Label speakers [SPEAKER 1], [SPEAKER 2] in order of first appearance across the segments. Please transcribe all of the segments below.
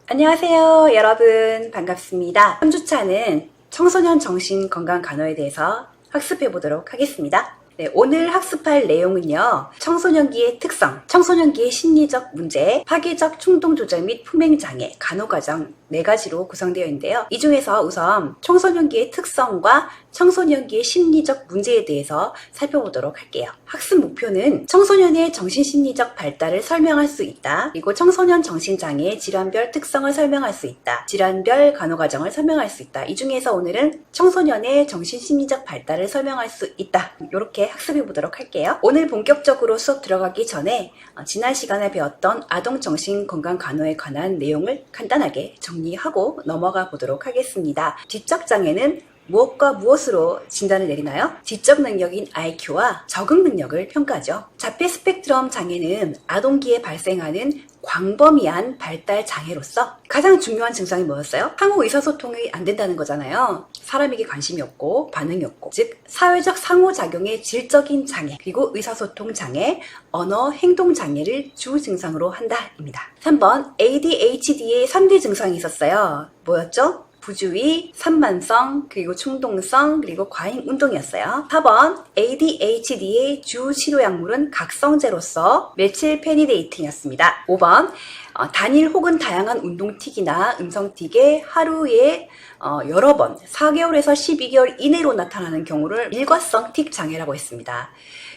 [SPEAKER 1] 안녕하세요 여러분, 반갑습니다. 3주차는 청소년 정신건강간호에 대해서 학습해 보도록 하겠습니다. 네, 오늘 학습할 내용은요, 청소년기의 특성, 청소년기의 심리적 문제, 파괴적 충동조절 및 품행장애, 간호과정 4가지로 구성되어 있는데요. 이 중에서 우선 청소년기의 특성과 청소년기의 심리적 문제에 대해서 살펴보도록 할게요. 학습 목표는 청소년의 정신심리적 발달을 설명할 수 있다. 그리고 청소년 정신장애의 질환별 특성을 설명할 수 있다. 질환별 간호과정을 설명할 수 있다. 이 중에서 오늘은 청소년의 정신심리적 발달을 설명할 수 있다. 이렇게 학습해 보도록 할게요. 오늘 본격적으로 수업 들어가기 전에 지난 시간에 배웠던 아동정신건강간호에 관한 내용을 간단하게 정리하고 넘어가 보도록 하겠습니다. 지적장애는 무엇과 무엇으로 진단을 내리나요? 지적 능력인 IQ와 적응 능력을 평가하죠. 자폐 스펙트럼 장애는 아동기에 발생하는 광범위한 발달 장애로서 가장 중요한 증상이 뭐였어요? 상호 의사소통이 안 된다는 거잖아요. 사람에게 관심이 없고 반응이 없고, 즉 사회적 상호작용의 질적인 장애, 그리고 의사소통 장애, 언어 행동 장애를 주 증상으로 한다입니다. 3번 ADHD의 3대 증상이 있었어요. 뭐였죠? 부주의, 산만성, 그리고 충동성, 그리고 과잉 운동이었어요. 4번 ADHD의 주 치료 약물은 각성제로서 메칠페니데이트였습니다. 5번 단일 혹은 다양한 운동틱이나 음성틱에 하루에 여러 번 4개월에서 12개월 이내로 나타나는 경우를 일과성 틱 장애라고 했습니다.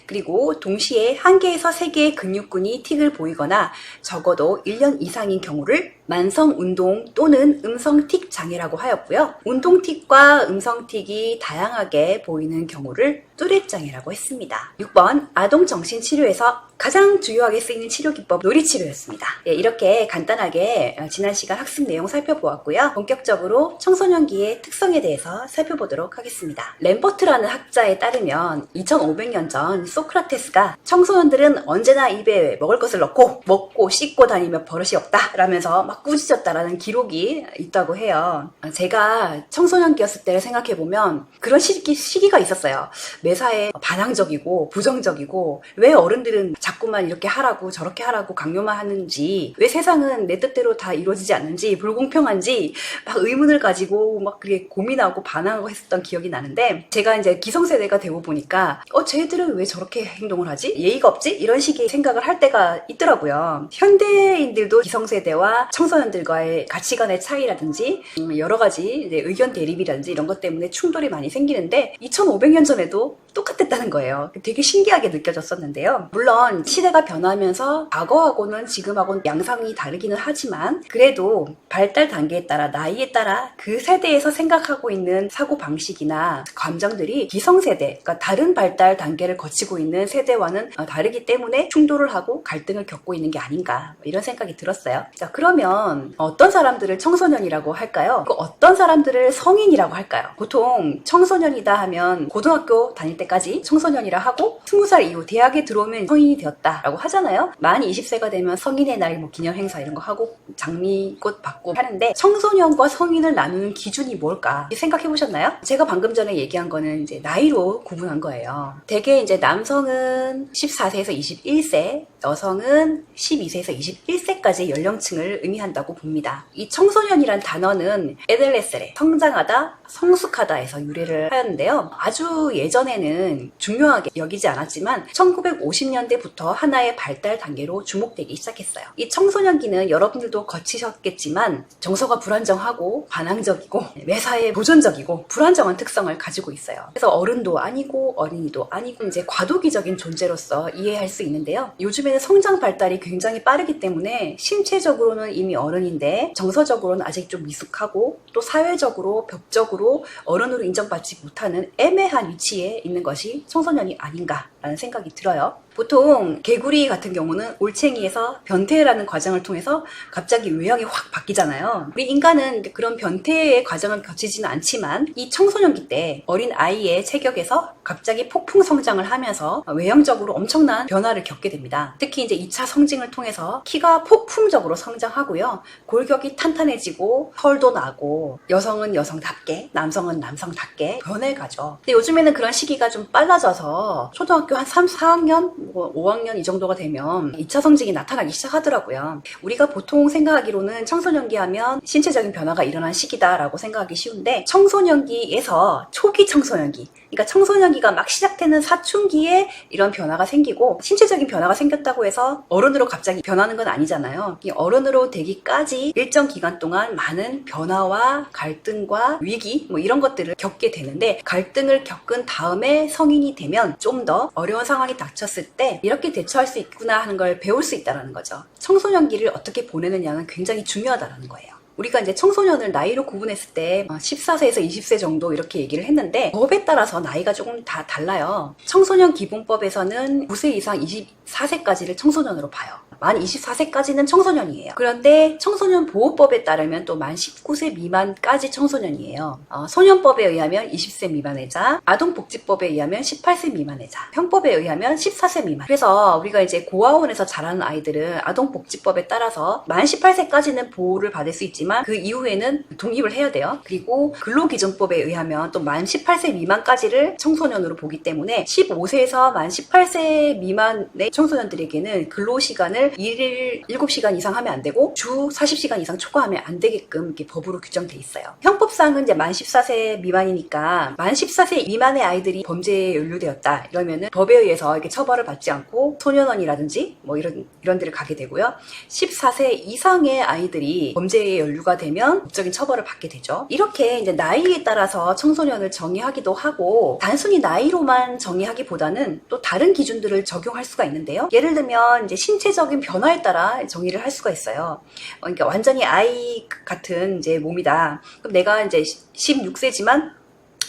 [SPEAKER 1] 그리고 동시에 1개에서 3개의 근육군이 틱을 보이거나 적어도 1년 이상인 경우를 만성운동 또는 음성틱 장애라고 하였고요. 운동틱과 음성틱이 다양하게 보이는 경우를 뚜렛장애라고 했습니다. 6번 아동정신치료에서 가장 중요하게 쓰이는 치료기법 놀이치료였습니다. 네, 이렇게 간단하게 지난 시간 학습 내용 살펴보았고요. 본격적으로 청소년기의 특성에 대해서 살펴보도록 하겠습니다. 램버트라는 학자에 따르면 2500년 전 소크라테스가 청소년들은 언제나 입에 먹을 것을 넣고 먹고 씻고 다니며 버릇이 없다 라면서 막 꾸짖었다라는 기록이 있다고 해요. 제가 청소년기였을 때를 생각해보면 그런 시기가 있었어요. 매사에 반항적이고 부정적이고, 왜 어른들은 자꾸만 이렇게 하라고 저렇게 하라고 강요만 하는지, 왜 세상은 내 뜻대로 다 이루어지지 않는지, 불공평한지 막 의문을 가지고 막 그렇게 고민하고 반항하고 했었던 기억이 나는데, 제가 이제 기성세대가 되고 보니까 쟤들은 왜 저렇게 행동을 하지? 예의가 없지? 이런 식의 생각을 할 때가 있더라고요. 현대인들도 기성세대와 청소년들과의 가치관의 차이라든지 여러 가지 이제 의견 대립이라든지 이런 것 때문에 충돌이 많이 생기는데 2500년 전에도 똑같았다는 거예요. 되게 신기하게 느껴졌었는데요. 물론 시대가 변하면서 과거하고는 지금하고는 양상이 다르기는 하지만, 그래도 발달 단계에 따라 나이에 따라 그 세대에서 생각하고 있는 사고방식이나 감정들이 기성세대, 그러니까 다른 발달 단계를 거치고 있는 세대와는 다르기 때문에 충돌을 하고 갈등을 겪고 있는 게 아닌가, 이런 생각이 들었어요. 자, 그러면 어떤 사람들을 청소년이라고 할까요? 어떤 사람들을 성인이라고 할까요? 보통 청소년이다 하면 고등학교 다닐 때까지 청소년이라 하고 20살 이후 대학에 들어오면 성인이 되었다라고 하잖아요. 만 20세가 되면 성인의 날 기념 행사 이런 거 하고 장미꽃 받고 하는데, 청소년과 성인을 나누는 기준이 뭘까 생각해 보셨나요? 제가 방금 전에 얘기한 거는 이제 나이로 구분한 거예요. 대개 이제 남성은 14세에서 21세, 여성은 12세에서 21세까지의 연령층을 의미한다고 봅니다. 이 청소년이란 단어는 에들레셀에 성장하다, 성숙하다에서 유래를 하였는데요. 아주 예전에는 중요하게 여기지 않았지만 1950년대부터 하나의 발달 단계로 주목되기 시작했어요. 이 청소년기는 여러분들도 거치셨겠지만 정서가 불안정하고 반항적이고 매사에 도전적이고 불안정한 특성을 가지고 있어요. 그래서 어른도 아니고 어린이도 아니고 이제 과도기적인 존재로서 이해할 수 있는데요. 요즘에는 성장 발달이 굉장히 빠르기 때문에 신체적으로는 이미 어른인데 정서적으로는 아직 좀 미숙하고, 또 사회적으로 벽적으로 어른으로 인정받지 못하는 애매한 위치에 있는 것이 청소년이 아닌가 않을까라는 생각이 들어요. 보통 개구리 같은 경우는 올챙이에서 변태라는 과정을 통해서 갑자기 외형이 확 바뀌잖아요. 우리 인간은 그런 변태의 과정을 거치지는 않지만 이 청소년기 때 어린 아이의 체격에서 갑자기 폭풍 성장을 하면서 외형적으로 엄청난 변화를 겪게 됩니다. 특히 이제 2차 성징을 통해서 키가 폭풍적으로 성장하고요. 골격이 탄탄해지고 털도 나고 여성은 여성답게 남성은 남성답게 변해가죠. 근데 요즘에는 그런 시기가 좀 빨라져서 초등학교 한 3, 4학년, 5학년 이 정도가 되면 2차 성징이 나타나기 시작하더라고요. 우리가 보통 생각하기로는 청소년기 하면 신체적인 변화가 일어난 시기다라고 생각하기 쉬운데 청소년기에서 초기 청소년기, 그러니까 청소년기가 막 시작되는 사춘기에 이런 변화가 생기고 신체적인 변화가 생겼다고 해서 어른으로 갑자기 변하는 건 아니잖아요. 이 어른으로 되기까지 일정 기간 동안 많은 변화와 갈등과 위기 뭐 이런 것들을 겪게 되는데 갈등을 겪은 다음에 성인이 되면 좀 더 어려운 상황이 닥쳤을 때 이렇게 대처할 수 있구나 하는 걸 배울 수 있다는 거죠. 청소년기를 어떻게 보내느냐는 굉장히 중요하다는 거예요. 우리가 이제 청소년을 나이로 구분했을 때 14세에서 20세 정도 이렇게 얘기를 했는데 법에 따라서 나이가 조금 다 달라요. 청소년 기본법에서는 9세 이상 24세까지를 청소년으로 봐요. 만 24세까지는 청소년이에요. 그런데 청소년 보호법에 따르면 또 만 19세 미만까지 청소년이에요. 소년법에 의하면 20세 미만의 자, 아동복지법에 의하면 18세 미만의 자, 형법에 의하면 14세 미만. 그래서 우리가 이제 고아원에서 자라는 아이들은 아동복지법에 따라서 만 18세까지는 보호를 받을 수 있지만 그 이후에는 독립을 해야 돼요. 그리고 근로기준법에 의하면 또 만 18세 미만까지를 청소년으로 보기 때문에 15세에서 만 18세 미만의 청소년들에게는 근로시간을 일일 7시간 이상 하면 안 되고 주 40시간 이상 초과하면 안 되게끔 이렇게 법으로 규정돼 있어요. 형법상은 이제 만 14세 미만이니까 만 14세 미만의 아이들이 범죄에 연루되었다 이러면은 법에 의해서 이렇게 처벌을 받지 않고 소년원이라든지 뭐 이런 데를 가게 되고요. 14세 이상의 아이들이 범죄에 연루가 되면 법적인 처벌을 받게 되죠. 이렇게 이제 나이에 따라서 청소년을 정의하기도 하고 단순히 나이로만 정의하기보다는 또 다른 기준들을 적용할 수가 있는데요. 예를 들면 이제 신체적인 변화에 따라 정의를 할 수가 있어요. 그러니까 완전히 아이 같은 이제 몸이다. 그럼 내가 이제 16세지만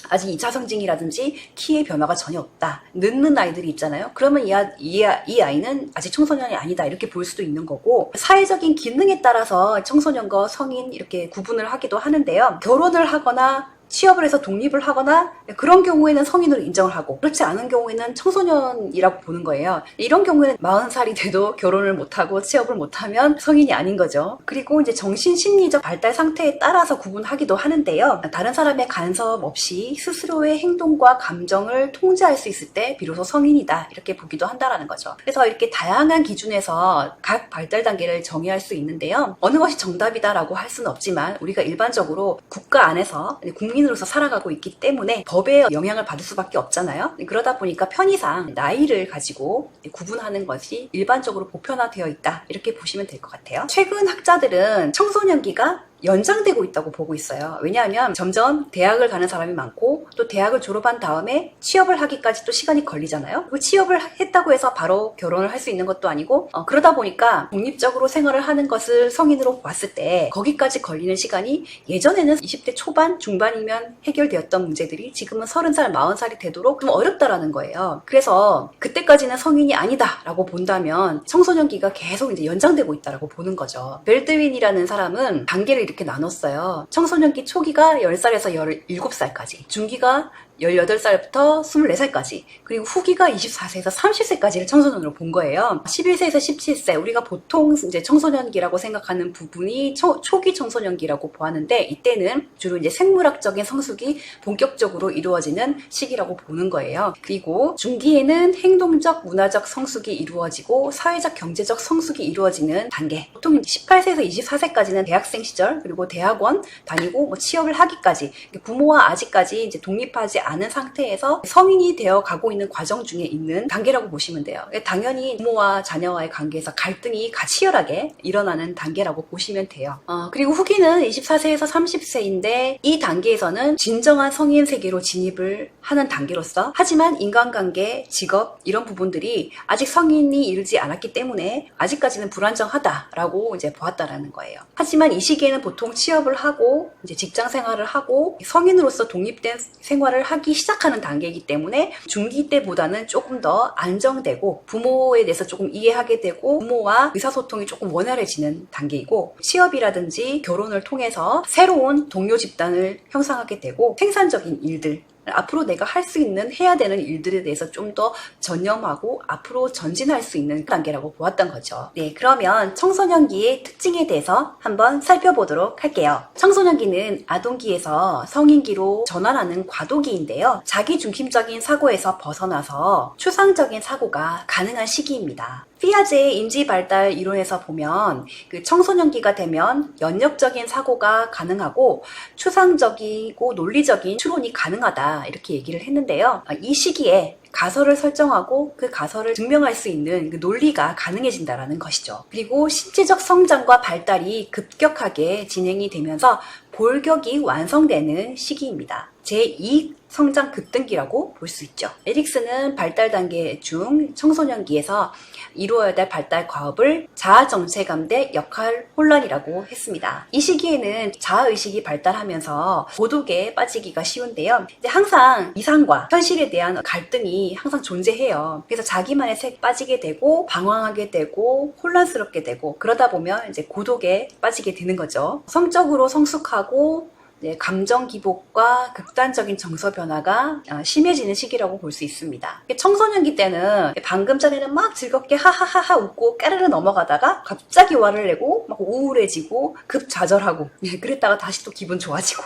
[SPEAKER 1] 아직 2차 성징이라든지 키의 변화가 전혀 없다. 늦는 아이들이 있잖아요. 그러면 이 아이는 아직 청소년이 아니다. 이렇게 볼 수도 있는 거고 사회적인 기능에 따라서 청소년과 성인 이렇게 구분을 하기도 하는데요. 결혼을 하거나 취업을 해서 독립을 하거나 그런 경우에는 성인으로 인정을 하고 그렇지 않은 경우에는 청소년이라고 보는 거예요. 이런 경우에는 40살이 돼도 결혼을 못하고 취업을 못하면 성인이 아닌 거죠. 그리고 이제 정신심리적 발달 상태에 따라서 구분하기도 하는데요. 다른 사람의 간섭 없이 스스로의 행동과 감정을 통제할 수 있을 때 비로소 성인이다 이렇게 보기도 한다라는 거죠. 그래서 이렇게 다양한 기준에서 각 발달 단계를 정의할 수 있는데요. 어느 것이 정답이다라고 할 수는 없지만 우리가 일반적으로 국가 안에서 국민으로서 살아가고 있기 때문에 법에 영향을 받을 수밖에 없잖아요. 그러다 보니까 편의상 나이를 가지고 구분하는 것이 일반적으로 보편화되어 있다 이렇게 보시면 될 것 같아요. 최근 학자들은 청소년기가 연장되고 있다고 보고 있어요. 왜냐하면 점점 대학을 가는 사람이 많고 또 대학을 졸업한 다음에 취업을 하기까지 또 시간이 걸리잖아요. 그 취업을 했다고 해서 바로 결혼을 할 수 있는 것도 아니고 그러다 보니까 독립적으로 생활을 하는 것을 성인으로 봤을 때 거기까지 걸리는 시간이 예전에는 20대 초반, 중반이면 해결되었던 문제들이 지금은 30살, 40살이 되도록 좀 어렵다라는 거예요. 그래서 그때까지는 성인이 아니다라고 본다면 청소년기가 계속 이제 연장되고 있다라고 보는 거죠. 벨드윈이라는 사람은 단계를 이렇게 나눴어요. 청소년기 초기가 10살에서 17살까지, 중기가 18살부터 24살까지, 그리고 후기가 24세에서 30세까지를 청소년으로 본 거예요. 11세에서 17세, 우리가 보통 이제 청소년기라고 생각하는 부분이 초기 청소년기라고 보았는데, 이때는 주로 이제 생물학적인 성숙이 본격적으로 이루어지는 시기라고 보는 거예요. 그리고 중기에는 행동적, 문화적 성숙이 이루어지고, 사회적, 경제적 성숙이 이루어지는 단계. 보통 18세에서 24세까지는 대학생 시절, 그리고 대학원 다니고, 취업을 하기까지, 부모와 아직까지 이제 독립하지 않은 상태에서 성인이 되어 가고 있는 과정 중에 있는 단계라고 보시면 돼요. 당연히 부모와 자녀와의 관계에서 갈등이 치열하게 일어나는 단계라고 보시면 돼요. 그리고 후기는 24세에서 30세인데 이 단계에서는 진정한 성인 세계로 진입을 하는 단계로서 하지만 인간관계, 직업 이런 부분들이 아직 성인이 이르지 않았기 때문에 아직까지는 불안정하다라고 이제 보았다라는 거예요. 하지만 이 시기에는 보통 취업을 하고 이제 직장 생활을 하고 성인으로서 독립된 생활을 하기 하기 시작하는 단계이기 때문에 중기 때보다는 조금 더 안정되고 부모에 대해서 조금 이해하게 되고 부모와 의사소통이 조금 원활해지는 단계이고, 취업이라든지 결혼을 통해서 새로운 동료 집단을 형성하게 되고, 생산적인 일들, 앞으로 내가 할 수 있는, 해야 되는 일들에 대해서 좀 더 전념하고 앞으로 전진할 수 있는 단계라고 보았던 거죠. 네, 그러면 청소년기의 특징에 대해서 한번 살펴보도록 할게요. 청소년기는 아동기에서 성인기로 전환하는 과도기인데요. 자기중심적인 사고에서 벗어나서 추상적인 사고가 가능한 시기입니다. 피아제의 인지발달 이론에서 보면 그 청소년기가 되면 연역적인 사고가 가능하고 추상적이고 논리적인 추론이 가능하다, 이렇게 얘기를 했는데요. 이 시기에 가설을 설정하고 그 가설을 증명할 수 있는 그 논리가 가능해진다는 것이죠. 그리고 신체적 성장과 발달이 급격하게 진행이 되면서 골격이 완성되는 시기입니다. 제2 성장 급등기라고 볼 수 있죠. 에릭슨은 발달 단계 중 청소년기에서 이루어야 될 발달 과업을 자아정체감 대 역할 혼란이라고 했습니다. 이 시기에는 자아의식이 발달하면서 고독에 빠지기가 쉬운데요. 이제 항상 이상과 현실에 대한 갈등이 항상 존재해요. 그래서 자기만의 색에 빠지게 되고 방황하게 되고 혼란스럽게 되고, 그러다 보면 이제 고독에 빠지게 되는 거죠. 성적으로 성숙하고 감정 기복과 극단적인 정서 변화가 심해지는 시기라고 볼 수 있습니다. 청소년기 때는 방금 전에는 막 즐겁게 하하하하 웃고 까르르 넘어가다가 갑자기 화를 내고 막 우울해지고 급좌절하고 그랬다가 다시 또 기분 좋아지고,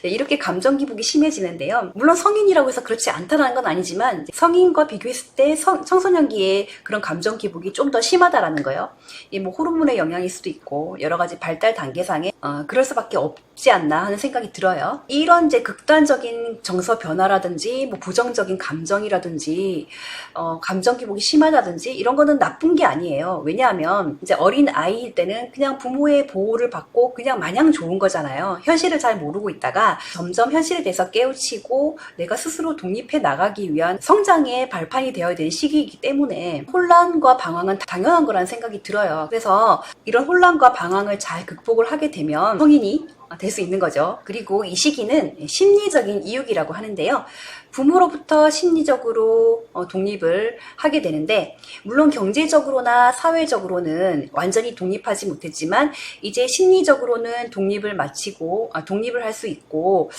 [SPEAKER 1] 이렇게 감정 기복이 심해지는데요. 물론 성인이라고 해서 그렇지 않다는 건 아니지만 성인과 비교했을 때 청소년기에 그런 감정 기복이 좀 더 심하다라는 거예요. 뭐 호르몬의 영향일 수도 있고 여러 가지 발달 단계상에 그럴 수밖에 없지 않나 하는 생각이 들어요. 이런 이제 극단적인 정서 변화라든지 뭐 부정적인 감정이라든지 감정 기복이 심하다든지 이런 거는 나쁜 게 아니에요. 왜냐하면 이제 어린 아이일 때는 그냥 부모의 보호를 받고 그냥 마냥 좋은 거잖아요. 현실을 잘 모르고 있다가 점점 현실에 대해서 깨우치고 내가 스스로 독립해 나가기 위한 성장의 발판이 되어야 되는 시기이기 때문에 혼란과 방황은 당연한 거라는 생각이 들어요. 그래서 이런 혼란과 방황을 잘 극복을 하게 되면 성인이 될 수 있는 거죠. 그리고 이 시기는 심리적인 이육이라고 하는데요. 부모로부터 심리적으로 독립을 하게 되는데, 물론 경제적으로나 사회적으로는 완전히 독립하지 못했지만 이제 심리적으로는 독립을 마치고 독립을 할 수 있고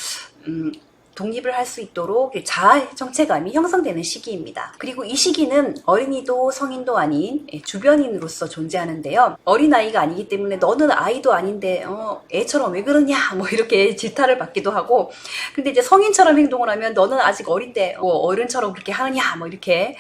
[SPEAKER 1] 독립을 할 수 있도록 자아 정체감이 형성되는 시기입니다. 그리고 이 시기는 어린이도 성인도 아닌 주변인으로서 존재하는데요. 어린아이가 아니기 때문에 너는 아이도 아닌데 애처럼 왜 그러냐 뭐 이렇게 질타를 받기도 하고, 근데 이제 성인처럼 행동을 하면 너는 아직 어린데 어른처럼 그렇게 하느냐 뭐 이렇게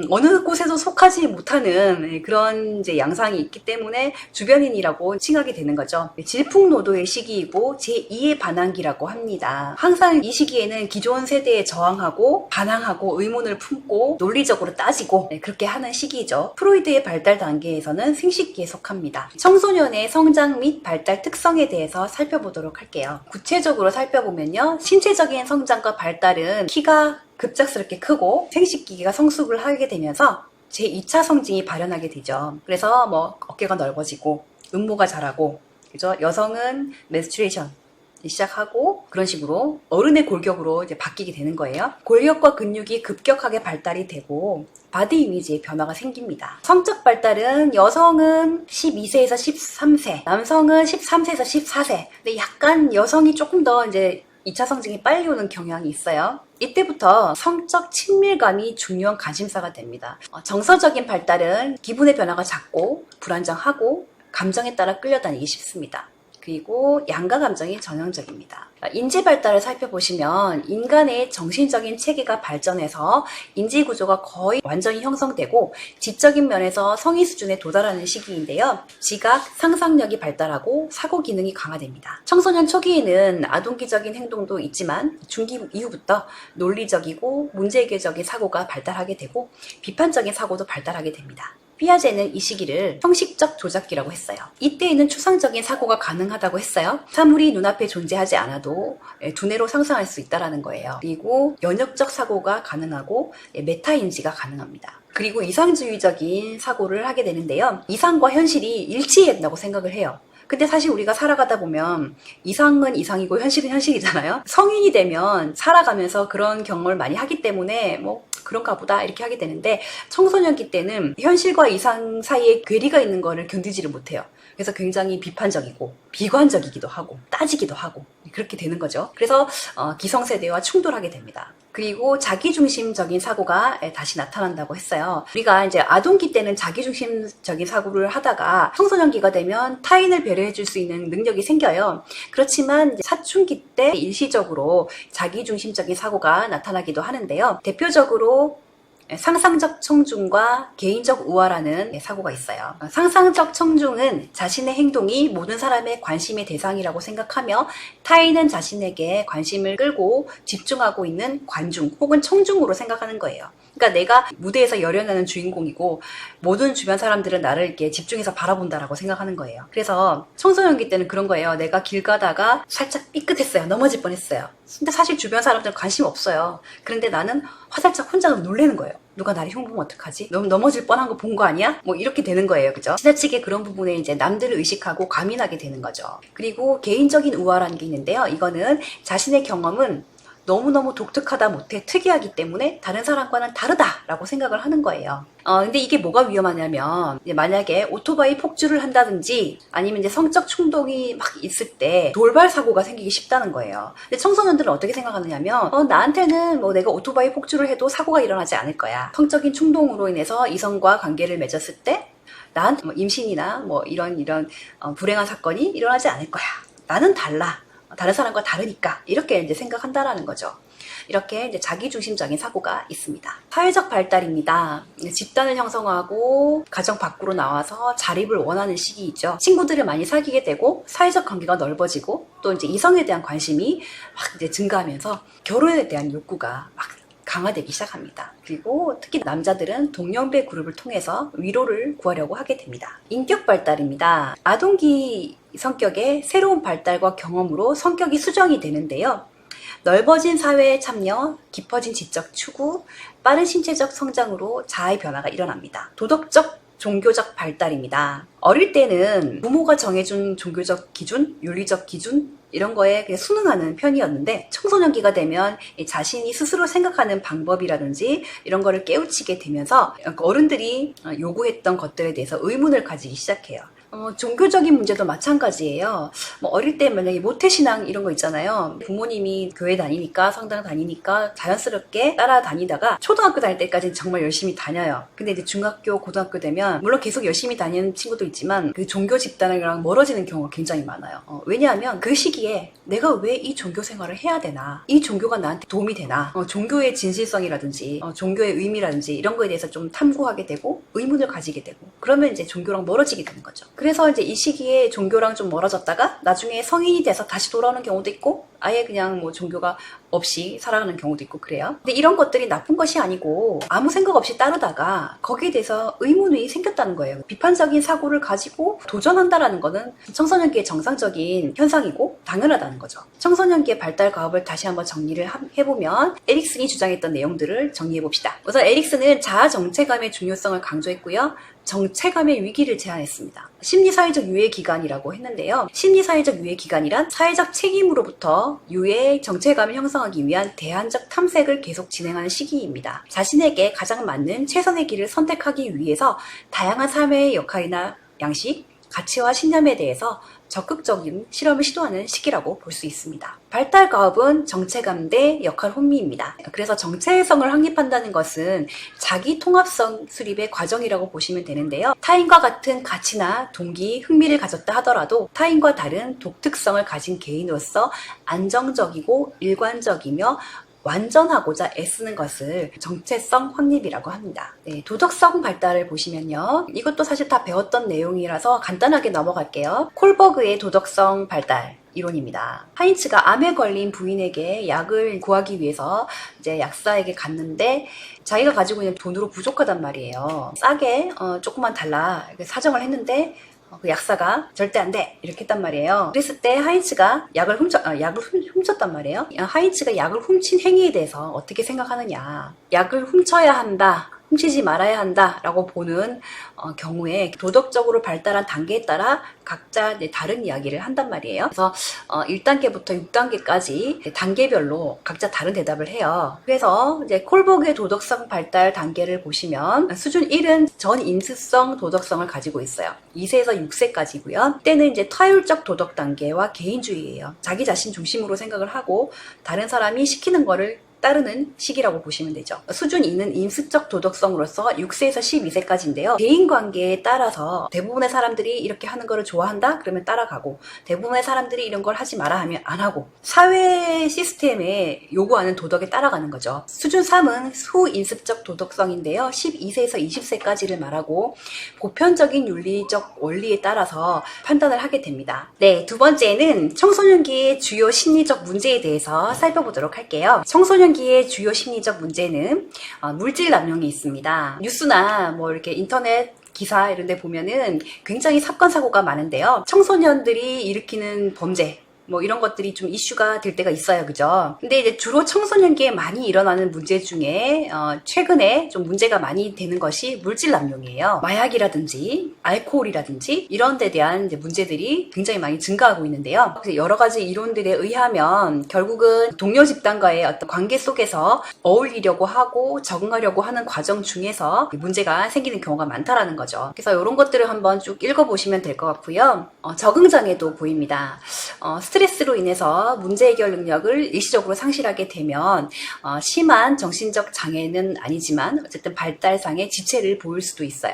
[SPEAKER 1] 어느 곳에도 속하지 못하는 그런 이제 양상이 있기 때문에 주변인이라고 칭하게 되는 거죠. 질풍노도의 시기이고 제2의 반항기라고 합니다. 항상 이 시기에 기존 세대에 저항하고 반항하고 의문을 품고 논리적으로 따지고 그렇게 하는 시기죠. 프로이드의 발달 단계에서는 생식기에 속합니다. 청소년의 성장 및 발달 특성에 대해서 살펴보도록 할게요. 구체적으로 살펴보면요. 신체적인 성장과 발달은 키가 급작스럽게 크고 생식기가 성숙을 하게 되면서 제2차 성징이 발현하게 되죠. 그래서 뭐 어깨가 넓어지고 음모가 자라고, 그죠? 여성은 menstruation 시작하고 그런 식으로 어른의 골격으로 이제 바뀌게 되는 거예요. 골격과 근육이 급격하게 발달이 되고 바디 이미지의 변화가 생깁니다. 성적 발달은 여성은 12세에서 13세, 남성은 13세에서 14세. 근데 약간 여성이 조금 더 이제 2차 성징이 빨리 오는 경향이 있어요. 이때부터 성적 친밀감이 중요한 관심사가 됩니다. 정서적인 발달은 기분의 변화가 작고 불안정하고 감정에 따라 끌려다니기 쉽습니다. 그리고 양가 감정이 전형적입니다. 인지 발달을 살펴보시면 인간의 정신적인 체계가 발전해서 인지 구조가 거의 완전히 형성되고 지적인 면에서 성인 수준에 도달하는 시기인데요. 지각, 상상력이 발달하고 사고 기능이 강화됩니다. 청소년 초기에는 아동기적인 행동도 있지만 중기 이후부터 논리적이고 문제해결적인 사고가 발달하게 되고 비판적인 사고도 발달하게 됩니다. 피아제는 이 시기를 형식적 조작기라고 했어요. 이때에는 추상적인 사고가 가능하다고 했어요. 사물이 눈앞에 존재하지 않아도 두뇌로 상상할 수 있다는 거예요. 그리고 연역적 사고가 가능하고 메타인지가 가능합니다. 그리고 이상주의적인 사고를 하게 되는데요. 이상과 현실이 일치한다고 생각을 해요. 근데 사실 우리가 살아가다 보면 이상은 이상이고 현실은 현실이잖아요. 성인이 되면 살아가면서 그런 경험을 많이 하기 때문에 뭐 그런가 보다 이렇게 하게 되는데, 청소년기 때는 현실과 이상 사이에 괴리가 있는 거를 견디지를 못해요. 그래서 굉장히 비판적이고 비관적이기도 하고 따지기도 하고 그렇게 되는 거죠. 그래서 기성세대와 충돌하게 됩니다. 그리고 자기중심적인 사고가 다시 나타난다고 했어요. 우리가 이제 아동기 때는 자기중심적인 사고를 하다가 청소년기가 되면 타인을 배려해 줄 수 있는 능력이 생겨요. 그렇지만 이제 사춘기 때 일시적으로 자기중심적인 사고가 나타나기도 하는데요. 대표적으로 상상적 청중과 개인적 우화라는 사고가 있어요. 상상적 청중은 자신의 행동이 모든 사람의 관심의 대상이라고 생각하며 타인은 자신에게 관심을 끌고 집중하고 있는 관중 혹은 청중으로 생각하는 거예요. 그러니까 내가 무대에서 열연하는 주인공이고 모든 주변 사람들은 나를 이렇게 집중해서 바라본다라고 생각하는 거예요. 그래서 청소년기 때는 그런 거예요. 내가 길 가다가 살짝 삐끗했어요. 넘어질 뻔했어요. 근데 사실 주변 사람들은 관심 없어요. 그런데 나는 화살짝 혼자 놀라는 거예요. 누가 나를 흉보면 어떡하지? 너무 넘어질 뻔한 거 본 거 아니야? 뭐 이렇게 되는 거예요. 그죠? 지나치게 그런 부분에 이제 남들을 의식하고 과민하게 되는 거죠. 그리고 개인적인 우화라는 게 있는데요. 이거는 자신의 경험은 너무너무 독특하다 못해 특이하기 때문에 다른 사람과는 다르다라고 생각을 하는 거예요. 근데 이게 뭐가 위험하냐면, 이제 만약에 오토바이 폭주를 한다든지 아니면 이제 성적 충동이 막 있을 때 돌발 사고가 생기기 쉽다는 거예요. 근데 청소년들은 어떻게 생각하느냐면, 나한테는 뭐 내가 오토바이 폭주를 해도 사고가 일어나지 않을 거야. 성적인 충동으로 인해서 이성과 관계를 맺었을 때 나한테 뭐 임신이나 뭐 이런 불행한 사건이 일어나지 않을 거야. 나는 달라. 다른 사람과 다르니까 이렇게 이제 생각한다라는 거죠. 이렇게 이제 자기중심적인 사고가 있습니다. 사회적 발달입니다. 집단을 형성하고 가정 밖으로 나와서 자립을 원하는 시기이죠. 친구들을 많이 사귀게 되고 사회적 관계가 넓어지고 또 이제 이성에 대한 관심이 막 이제 증가하면서 결혼에 대한 욕구가 막 강화되기 시작합니다. 그리고 특히 남자들은 동년배 그룹을 통해서 위로를 구하려고 하게 됩니다. 인격 발달입니다. 아동기 성격의 새로운 발달과 경험으로 성격이 수정이 되는데요. 넓어진 사회에 참여, 깊어진 지적 추구, 빠른 신체적 성장으로 자아의 변화가 일어납니다. 도덕적, 종교적 발달입니다. 어릴 때는 부모가 정해준 종교적 기준, 윤리적 기준 이런 거에 그냥 순응하는 편이었는데, 청소년기가 되면 자신이 스스로 생각하는 방법이라든지 이런 거를 깨우치게 되면서 어른들이 요구했던 것들에 대해서 의문을 가지기 시작해요. 종교적인 문제도 마찬가지예요. 뭐 어릴 때 만약에 모태신앙 이런 거 있잖아요. 부모님이 교회 다니니까, 성당 다니니까 자연스럽게 따라다니다가 초등학교 다닐 때까지는 정말 열심히 다녀요. 근데 이제 중학교, 고등학교 되면 물론 계속 열심히 다니는 친구도 있지만 그 종교 집단이랑 멀어지는 경우가 굉장히 많아요. 왜냐하면 그 시기에 내가 왜 이 종교 생활을 해야 되나? 이 종교가 나한테 도움이 되나? 종교의 진실성이라든지 종교의 의미라든지 이런 거에 대해서 좀 탐구하게 되고 의문을 가지게 되고, 그러면 이제 종교랑 멀어지게 되는 거죠. 그래서 이제 이 시기에 종교랑 좀 멀어졌다가 나중에 성인이 돼서 다시 돌아오는 경우도 있고 아예 그냥 뭐 종교가 없이 살아가는 경우도 있고 그래요. 근데 이런 것들이 나쁜 것이 아니고 아무 생각 없이 따르다가 거기에 대해서 의문이 생겼다는 거예요. 비판적인 사고를 가지고 도전한다라는 거는 청소년기의 정상적인 현상이고 당연하다는 거죠. 청소년기의 발달 과업을 다시 한번 정리를 해보면 에릭슨이 주장했던 내용들을 정리해봅시다. 우선 에릭슨은 자아 정체감의 중요성을 강조했고요. 정체감의 위기를 제안했습니다. 심리사회적 유예기간이라고 했는데요. 심리사회적 유예기간이란 사회적 책임으로부터 유해 정체감을 형성하기 위한 대안적 탐색을 계속 진행하는 시기입니다. 자신에게 가장 맞는 최선의 길을 선택하기 위해서 다양한 삶의 역할이나 양식, 가치와 신념에 대해서 적극적인 실험을 시도하는 시기라고 볼 수 있습니다. 발달 과업은 정체감 대 역할 혼미입니다. 그래서 정체성을 확립한다는 것은 자기 통합성 수립의 과정이라고 보시면 되는데요. 타인과 같은 가치나 동기, 흥미를 가졌다 하더라도 타인과 다른 독특성을 가진 개인으로서 안정적이고 일관적이며 완전하고자 애쓰는 것을 정체성 확립이라고 합니다. 네, 도덕성 발달을 보시면요. 이것도 사실 다 배웠던 내용이라서 간단하게 넘어갈게요. 콜버그의 도덕성 발달 이론입니다. 하인츠가 암에 걸린 부인에게 약을 구하기 위해서 이제 약사에게 갔는데 자기가 가지고 있는 돈으로 부족하단 말이에요. 싸게 조금만 달라 이렇게 사정을 했는데 그 약사가 절대 안 돼! 이렇게 했단 말이에요. 그랬을 때 하인츠가 약을 훔쳤단 말이에요. 하인츠가 약을 훔친 행위에 대해서 어떻게 생각하느냐. 약을 훔쳐야 한다. 훔치지 말아야 한다라고 보는 경우에 도덕적으로 발달한 단계에 따라 각자 다른 이야기를 한단 말이에요. 그래서 1단계부터 6단계까지 단계별로 각자 다른 대답을 해요. 그래서 이제 콜버그의 도덕성 발달 단계를 보시면 수준 1은 전 인습성 도덕성을 가지고 있어요. 2세에서 6세까지고요. 때는 이제 타율적 도덕 단계와 개인주의예요. 자기 자신 중심으로 생각을 하고 다른 사람이 시키는 거를 따르는 시기라고 보시면 되죠. 수준 2는 인습적 도덕성으로서 6세에서 12세까지인데요. 대인관계에 따라서 대부분의 사람들이 이렇게 하는 거를 좋아한다? 그러면 따라가고, 대부분의 사람들이 이런 걸 하지 마라 하면 안 하고, 사회 시스템에 요구하는 도덕에 따라가는 거죠. 수준 3은 후인습적 도덕성인데요. 12세에서 20세까지를 말하고 보편적인 윤리적 원리에 따라서 판단을 하게 됩니다. 네, 두 번째는 청소년기의 주요 심리적 문제에 대해서 살펴보도록 할게요. 청소년기의 주요 심리적 문제는 물질 남용이 있습니다. 뉴스나 뭐 이렇게 인터넷 기사 이런 데 보면은 굉장히 사건 사고가 많은데요. 청소년들이 일으키는 범죄 뭐 이런 것들이 좀 이슈가 될 때가 있어요. 그죠? 근데 이제 주로 청소년기에 많이 일어나는 문제 중에 최근에 좀 문제가 많이 되는 것이 물질 남용이에요. 마약이라든지 알코올이라든지 이런 데 대한 이제 문제들이 굉장히 많이 증가하고 있는데요. 그래서 여러 가지 이론들에 의하면 결국은 동료 집단과의 어떤 관계 속에서 어울리려고 하고 적응하려고 하는 과정 중에서 문제가 생기는 경우가 많다라는 거죠. 그래서 이런 것들을 한번 쭉 읽어보시면 될 것 같고요. 적응장애도 보입니다. 스트레스로 인해서 문제 해결 능력을 일시적으로 상실하게 되면 심한 정신적 장애는 아니지만 어쨌든 발달상의 지체를 보일 수도 있어요.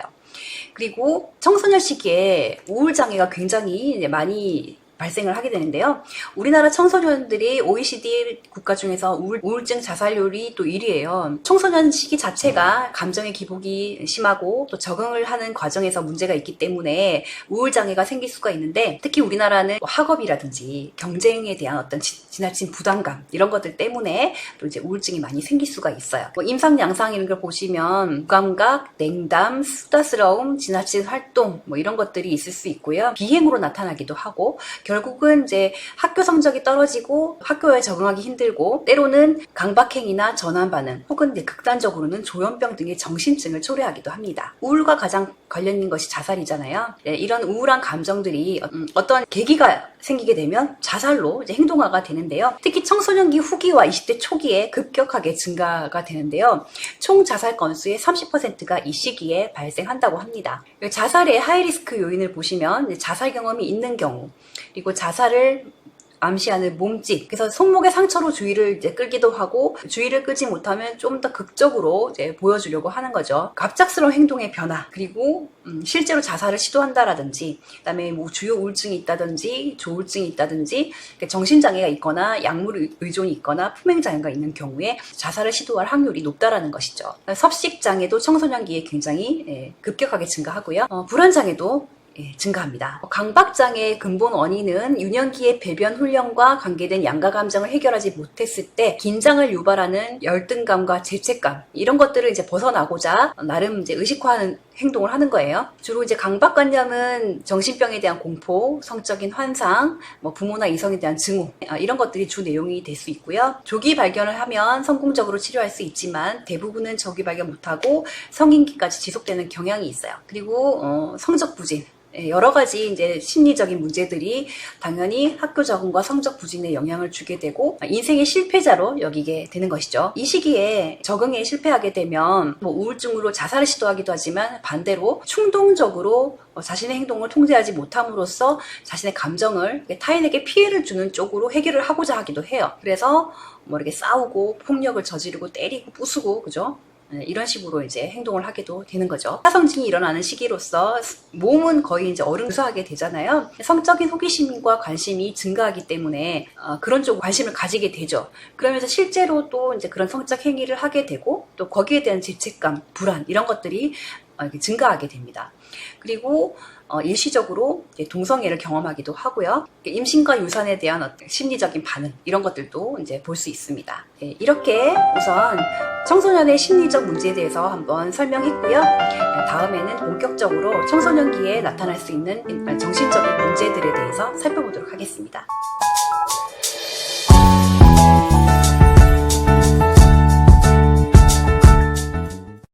[SPEAKER 1] 그리고 청소년 시기에 우울장애가 굉장히 많이 발생을 하게 되는데요. 우리나라 청소년들이 OECD 국가 중에서 우울증 자살률이 또 1위예요. 청소년 시기 자체가 감정의 기복이 심하고 또 적응을 하는 과정에서 문제가 있기 때문에 우울장애가 생길 수가 있는데, 특히 우리나라는 학업이라든지 경쟁에 대한 어떤 지나친 부담감 이런 것들 때문에 또 이제 우울증이 많이 생길 수가 있어요. 뭐 임상 양상 이런 걸 보시면 무감각, 냉담, 수다스러움, 지나친 활동 뭐 이런 것들이 있을 수 있고요. 비행으로 나타나기도 하고, 결국은 이제 학교 성적이 떨어지고 학교에 적응하기 힘들고, 때로는 강박행위나 전환 반응 혹은 이제 극단적으로는 조현병 등의 정신증을 초래하기도 합니다. 우울과 가장 관련 있는 것이 자살이잖아요. 네, 이런 우울한 감정들이 어떤 계기가 생기게 되면 자살로 이제 행동화가 되는데요. 특히 청소년기 후기와 20대 초기에 급격하게 증가가 되는데요. 총 자살 건수의 30%가 이 시기에 발생한다고 합니다. 자살의 하이리스크 요인을 보시면 자살 경험이 있는 경우, 그리고 자살을 암시하는 몸짓, 그래서 손목의 상처로 주의를 이제 끌기도 하고, 주의를 끄지 못하면 좀 더 극적으로 이제 보여주려고 하는 거죠. 갑작스러운 행동의 변화, 그리고 실제로 자살을 시도한다라든지, 그다음에 뭐 주요 우울증이 있다든지 조울증이 있다든지, 정신장애가 있거나 약물 의존이 있거나 품행장애가 있는 경우에 자살을 시도할 확률이 높다라는 것이죠. 섭식장애도 청소년기에 굉장히 급격하게 증가하고요. 불안장애도 증가합니다. 강박장애의 근본 원인은 유년기의 배변 훈련과 관계된 양가 감정을 해결하지 못했을 때 긴장을 유발하는 열등감과 죄책감, 이런 것들을 이제 벗어나고자 나름 이제 의식화하는 행동을 하는 거예요. 주로 이제 강박관념은 정신병에 대한 공포, 성적인 환상, 뭐 부모나 이성에 대한 증오, 이런 것들이 주 내용이 될 수 있고요. 조기 발견을 하면 성공적으로 치료할 수 있지만 대부분은 조기 발견 못하고 성인기까지 지속되는 경향이 있어요. 그리고 성적 부진, 여러 가지 이제 심리적인 문제들이 당연히 학교 적응과 성적 부진에 영향을 주게 되고 인생의 실패자로 여기게 되는 것이죠. 이 시기에 적응에 실패하게 되면 뭐 우울증으로 자살을 시도하기도 하지만, 반대로 충동적으로 자신의 행동을 통제하지 못함으로써 자신의 감정을 타인에게 피해를 주는 쪽으로 해결을 하고자 하기도 해요. 그래서 뭐 이렇게 싸우고 폭력을 저지르고 때리고 부수고, 그죠? 이런 식으로 이제 행동을 하게도 되는 거죠. 사성징이 일어나는 시기로서 몸은 거의 이제 어른수하게 되잖아요. 성적인 호기심과 관심이 증가하기 때문에 그런 쪽 관심을 가지게 되죠. 그러면서 실제로 또 이제 그런 성적 행위를 하게 되고, 또 거기에 대한 죄책감, 불안 이런 것들이 증가하게 됩니다. 그리고 일시적으로 동성애를 경험하기도 하고요. 임신과 유산에 대한 어떤 심리적인 반응, 이런 것들도 이제 볼 수 있습니다. 이렇게 우선 청소년의 심리적 문제에 대해서 한번 설명했고요. 다음에는 본격적으로 청소년기에 나타날 수 있는 정신적인 문제들에 대해서 살펴보도록 하겠습니다.